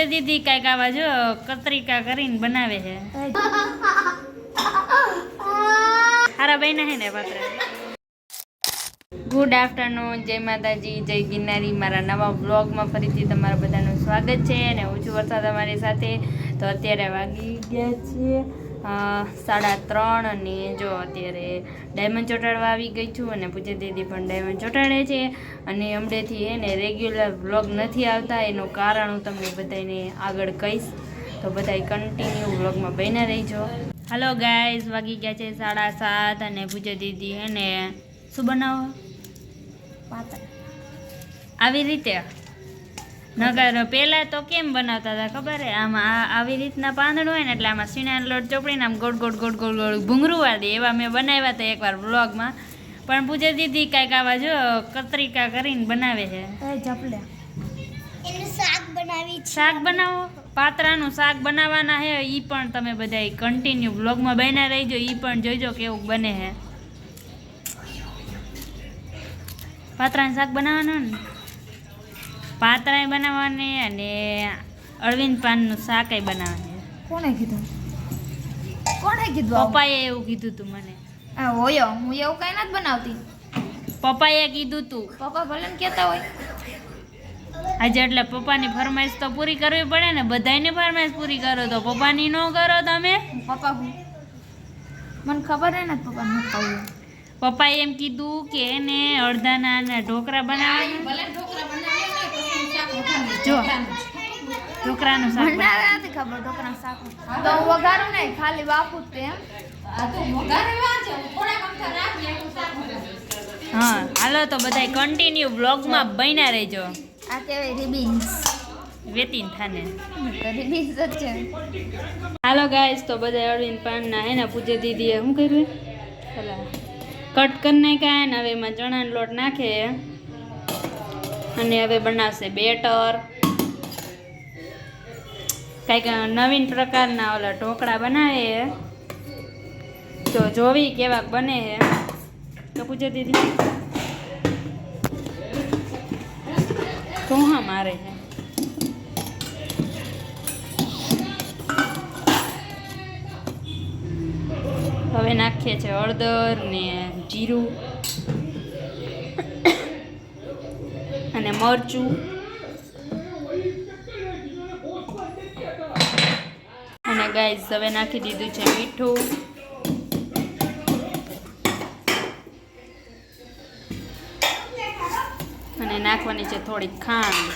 પૂજા દીદી કાંઈક આવા જો કતરીકા કરીને બનાવે છે. હારા બન્યા હે ને પાત્રા. ગુડ આફ્ટરનૂન, જય માતાજી, જય ગિરનારી. મારા નવા વ્લોગમાં ફરીથી તમારા બધાનું સ્વાગત છે અને હું છું વરસાદ તમારી સાથે. તો અત્યારે વાગી ગયા છીએ 3:30 અને જો અત્યારે ડાયમંડ ચોંટાડવા આવી ગઈ છું અને પૂજા દીદી પણ ડાયમંડ ચોંટાડે છે. અને હમણાંથી એને રેગ્યુલર વ્લોગ નથી આવતા, એનું કારણ હું તમને બધાને આગળ કહીશ, તો બધા કન્ટિન્યુ વ્લોગમાં બન્યા રહીજો. હાલો ગાઈઝ, વાગી ગયા છે 7:30 અને પૂજા દીદી એને શું બનાવો પાત્રા આવી રીતે નગર પહેલાં તો કેમ બનાવતા હતા ખબર હે, આમાં આવી રીતના પાંદડું હોય ને એટલે આમાં સીણાનો લોટ ચોપડીને આમ ગોળ ગોળ ગોળ ગોળ ગોળ ભૂંગળું દે, એવા મેં બનાવ્યા હતા એકવાર વ્લોગમાં. પણ પૂજા દીદી કાંઈક આવા જો કતરીકા કરીને બનાવે છે. શાક બનાવો, પાત્રાનું શાક બનાવવાના હે, એ પણ તમે બધા કન્ટિન્યુ વ્લોગમાં બન્યા રહીજો, એ પણ જોઈજો કેવું બને છે. પાત્રાનું શાક બનાવવાનું ને પાત્રાય બનાવવાની અને અળવીન પાનનું શાકય બનાવવાની. કોણે કીધું? પપ્પાએ એવું કીધું તું મને. હોય હું એવું કઈ નથી બનાવતી. પપ્પાએ કીધું તું. પપ્પા ભલે ને કહેતા હોય. આજે એટલે પપ્પાની ફરમાઈશ તો પૂરી કરવી પડે ને, બધાની ફરમાઈશ પૂરી કરો તો પપ્પાની ન કરો તમે. પપ્પા મને ખબર હે ને પપ્પા ન ખાવું. પપ્પાએ એમ કીધું કે એને અડધાના ને ઢોકળા બનાવવાના. જો ઢોકળાનું શાક બનાવે નથી ખબર. ઢોકળાનું શાક તો હું વઘારું નહીં, ખાલી બાફું જ તેમ. હા હાલો તો બધા કન્ટિન્યુ બ્લોગમાં બન્યા રહેજો. આ કહેવાય રિબિન્સ. વેતીન થાને રિબિન્સ જ છે. હાલો ગાઈસ, તો બધા અરવિંદ પાનના હે ને પૂજા દીદીએ શું કર્યું, પેલા કટ કરી નાખ્યા ને હવે એમાં ચણાનો લોટ નાખે અને હવે બનાવશે બેટર. કંઈક નવીન પ્રકારના ઓલા ઢોકળા બનાવે, તો જોવી કેવાક બને છે. તો પૂજા દીદી તો હા મારે છે. હવે નાખીએ છીએ હળદર ને જીરું અને મરચું અને ગાઈઝ હવે નાખી દીધું છે મીઠું અને નાખવાની છે થોડીક ખાંડ.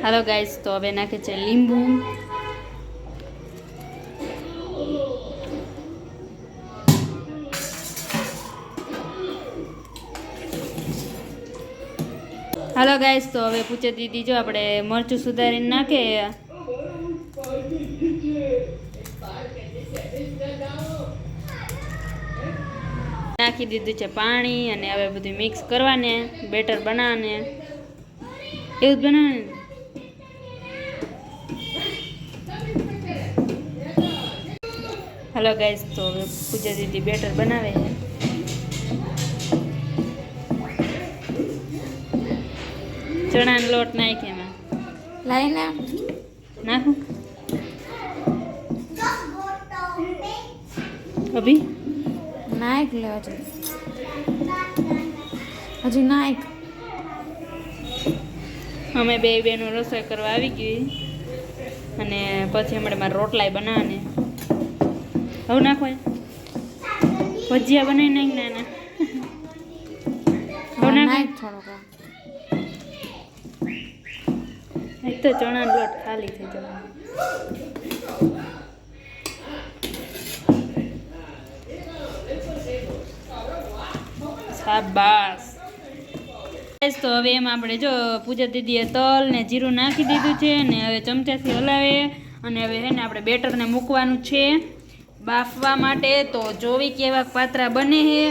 હાલો ગાઈઝ, તો હવે નાખે છે લીંબુ હાલો ગાઈસ, તો હવે પૂછે દીદી જો આપણે મરચું સુધારીને નાખે. નાખી દીધું છે પાણી અને હવે બધું મિક્સ કરવાને, બેટર બનાવવાને, એવું જ બનાવવાનું. હાલો ગાઈસ, તો હવે પૂજા દીદી બેટર બનાવે છે. ચણાનો લોટ નાખે એમાં લઈને નાખું અભી નાખ લે હજી નાખ. અમે બે બેનો રસોઈ કરવા આવી ગઈ અને પછી હમણાં મારે રોટલાય બનાવવાને. હવે નાખો ભજીયા બનાવી નાખ નાના. હવે નાખ થોડોક. એક તો ચણાનો લોટ ખાલી થઈ જવાનો. શાબાશ. તો હવે એમાં આપણે જો પૂજા દીદીએ તલ ને જીરું નાખી દીધું છે ને હવે ચમચાથી હલાવે અને હવે હે ને આપણે બેટરને મૂકવાનું છે બાફવા માટે. તો જોવી કેવા પાત્રા બને છે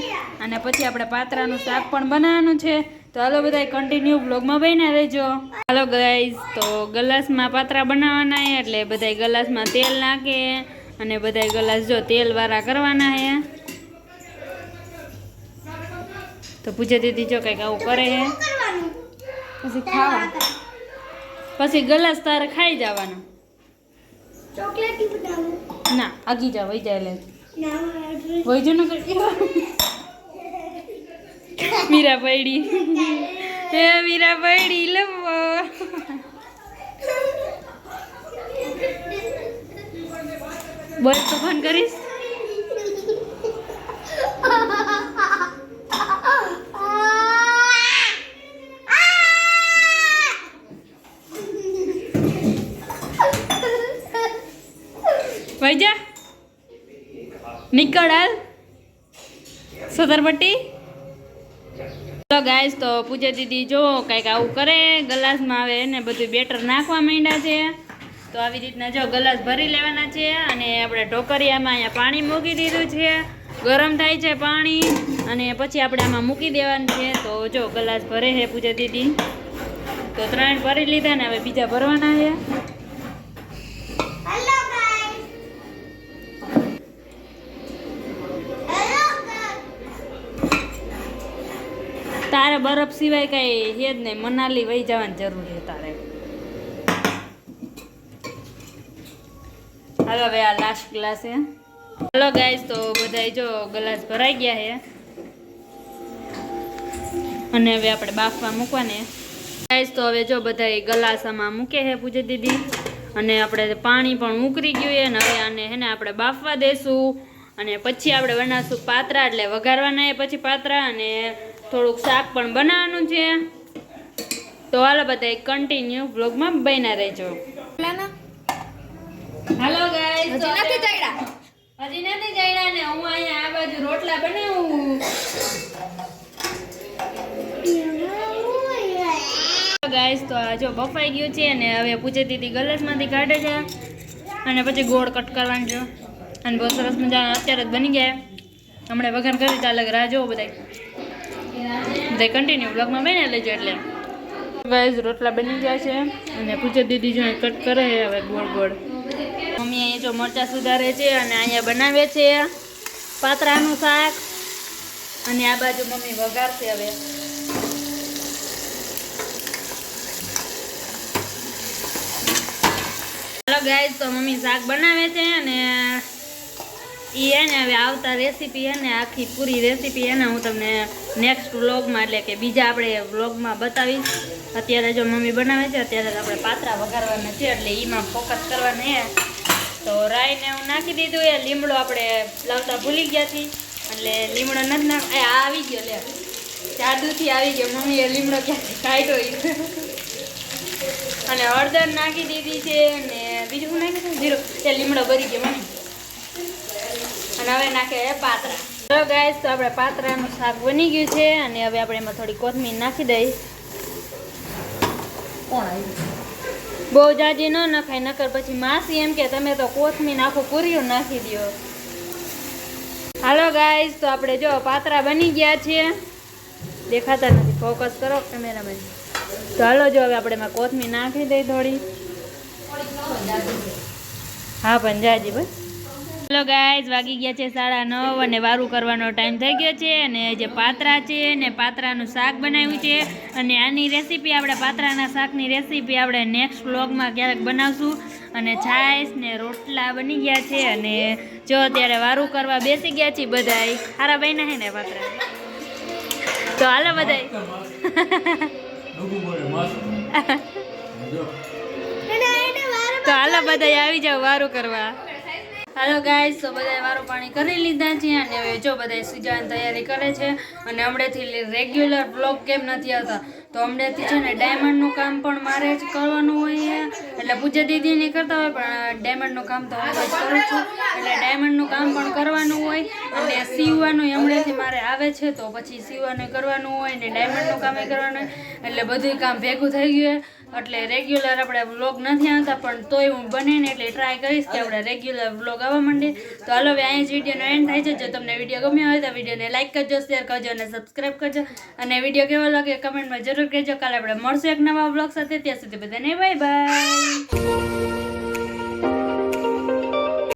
અને પછી આપણે પાત્રાનું શાક પણ બનાવવાનું છે. તો હાલો બધા કન્ટિન્યુ બ્લોગમાં બન્યા રહેજો. હાલો ગાઈઝ, તો ગલાસમાં પાત્રા બનાવવાના છે એટલે બધા ગલાસમાં તેલ નાખે અને બધા ગલાસ જો તેલવાળા કરવાના છે. તો પૂજા દીદી જો કંઈક આવું કરે છે. પછી ખાવા પછી ગલાસ તારે ખાઈ જવાનો. ચોકલેટી બનાવું ના આગી જા વઈ જાય લે ના વઈ જો ન કરી મીરા પડી હે મીરા પડી લવો બોલ તો ફોન કરીશ. વઈ જા નીકળ હાલ સતરપટ્ટી. તો ગાઈસ તો પૂજા દીદી જો કંઈક આવું કરે ગલાસમાં આવે ને બધું બેટર નાખવા માંડ્યા છે. તો આવી રીતના જો ગલાસ ભરી લેવાના છે અને આપણે ઢોકરિયામાં અહીંયા પાણી મૂકી દીધું છે. ગરમ થાય છે પાણી અને પછી આપણે આમાં મૂકી દેવાનું છે. તો જો ગલાસ ભરે છે પૂજા દીદી. તો 3 ભરી લીધા ને હવે બીજા ભરવાના છે. હેલો ગાઈસ હેલો તારે બરફ સિવાય કઈ છે જ નહીં. મનાલી વહી જવાની જરૂર છે તારે. હાલો હવે આ લાસ્ટ ગ્લાસ છે. હાલો ગાઈસ તો બધા જો ગ્લાસ ભરાઈ ગયા છે અને હવે આપણે બાફવા મૂકવાને. ગાઈસ તો હવે જો બધા ગ્લાસ આમાં મૂકે છે પૂજા દીદી અને આપણે પાણી પણ ઉકળી ગયું છે અને હવે આને હે ને આપણે બાફવા દેશું અને પછી આપણે બનાવશું પાત્રા એટલે વઘારવાના છે પછી પાત્રા અને થોડુંક શાક પણ બનાવવાનું છે. તો હાલો બધા કન્ટિન્યુ વ્લોગમાં બન્યા રહેજો. પ્લાના હાલો ગાઈસ હજી નથી ચડ્યા હજી નથી જઈડા ને હું અહીંયા આ બાજુ રોટલા બનાવું. ગાઈસ તો આ જો બફાઈ ગયું છે અને હવે પૂજા દીદી ગલાસમાંથી કાઢે છે અને પછી ગોળ કટ કરવાનું છે અને બહુ સરસ મજા અત્યારે જ બની ગયા. હમણાં વઘાર કરી ચાલે રાહ જોવો બધા કન્ટિન્યુ બ્લોગમાં બને લેજો. એટલે ગાઈસ રોટલા બની ગયા છે અને પૂજા દીદી જો કટ કરે છે હવે ગોળ ગોળ. મમ્મી અહીંયા જો મરચાં સુધારે છે અને અહીંયા બનાવે છે પાત્રાનું શાક અને આ બાજુ મમ્મી વઘારશે હવે. હેલો ગાઈસ તો મમ્મી શાક બનાવે છે અને એ ને હવે આવતા રેસીપી હે ને આખી પૂરી રેસીપી હે ને હું તમને નેક્સ્ટ વ્લોગમાં એટલે કે બીજા આપણે વ્લોગમાં બતાવીશ. અત્યારે જો મમ્મી બનાવે છે અત્યારે આપણે પાત્રા વઘારવાના છે એટલે એમાં ફોકસ કરવાનું છે. તો રાઈને હું નાખી દીધું એ લીમડો આપણે લાવતા ભૂલી ગયા હતી એટલે લીમડો નથી નાખ આ આવી ગયો લે જાદુથી આવી ગયો. મમ્મીએ લીમડો ક્યાંથી કાઢ્યો અને હળદર નાખી દીધી છે અને બીજું શું નાખ્યું છે જીરો એ લીમડો ભરી ગયો મમ્મી. અને હવે નાખે પાત્રા. ચલો ગાઈસ તો આપણે પાત્રાનું શાક બની ગયું છે અને હવે આપણે એમાં થોડી કોથમીર નાખી દઈએ. બહુ જાજી ન નખાય નકર પછી માસી એમ કે તમે તો કોથમીર આખું પૂરીઓ નાખી દો. હાલો ગાઈસ તો આપણે જો પાત્રા બની ગયા છે દેખાતા નથી ફોકસ કરો કેમેરામેન. તો હાલો જો હવે આપણે એમાં કોથમીર નાખી દઈએ થોડી. હા પણ જાજી બસ. હેલો ગાઈઝ વાગી ગયા છે 9:30 અને વારું કરવાનો ટાઈમ થઈ ગયો છે અને જે પાત્રા છે ને પાત્રાનું શાક બનાવ્યું છે અને આની રેસીપી આપણે પાત્રાના શાકની રેસીપી આપણે નેક્સ્ટ વ્લોગમાં ક્યારેક બનાવશું. અને છાશ ને રોટલા બની ગયા છે અને જો અત્યારે વારું કરવા બેસી ગયા છીએ બધાય. હારા બન્યા હે ને પાત્રા? તો હાલો બધાય તો હાલો બધાય આવી જાવ વારું કરવા. હાલો ગાઈસ તો બધાએ વારું પાણી કરી લીધા છે અને હવે જો બધાએ સુજાવાની તૈયારી કરે છે અને હમણાંથી રેગ્યુલર બ્લોગ કેમ નથી આવતા તો હમણાંથી છે ને ડાયમંડનું કામ પણ મારે જ કરવાનું હોય એટલે પૂજા દીદી નહીં કરતા હોય પણ ડાયમંડનું કામ તો હું જ કરું છું એટલે ડાયમંડનું કામ પણ કરવાનું હોય અને સીવવાનું હમણાંથી મારે આવે છે તો પછી સીવવાનું કરવાનું હોય ને ડાયમંડનું કામ કરવાનું હોય એટલે બધું કામ ભેગું થઈ ગયું એટલે રેગ્યુલર આપણે વ્લોગ નથી આવતા પણ તોય હું બને ને એટલે ટ્રાય કરીશ કે આપણે રેગ્યુલર વ્લોગ આવવા માંડે. તો હાલો હવે અહીંયા જ વિડીયોનો એન્ડ થાય છે. જો તમને વિડીયો ગમ્યો હોય તો વિડીયોને લાઈક કરજો, શેર કરજો અને સબસ્ક્રાઈબ કરજો અને વિડીયો કેવો લાગે કમેન્ટમાં જરૂર કહેજો. કાલે આપણે મળશું એક નવા વ્લોગ સાથે. ત્યાં સુધી બધાને બાય બાય.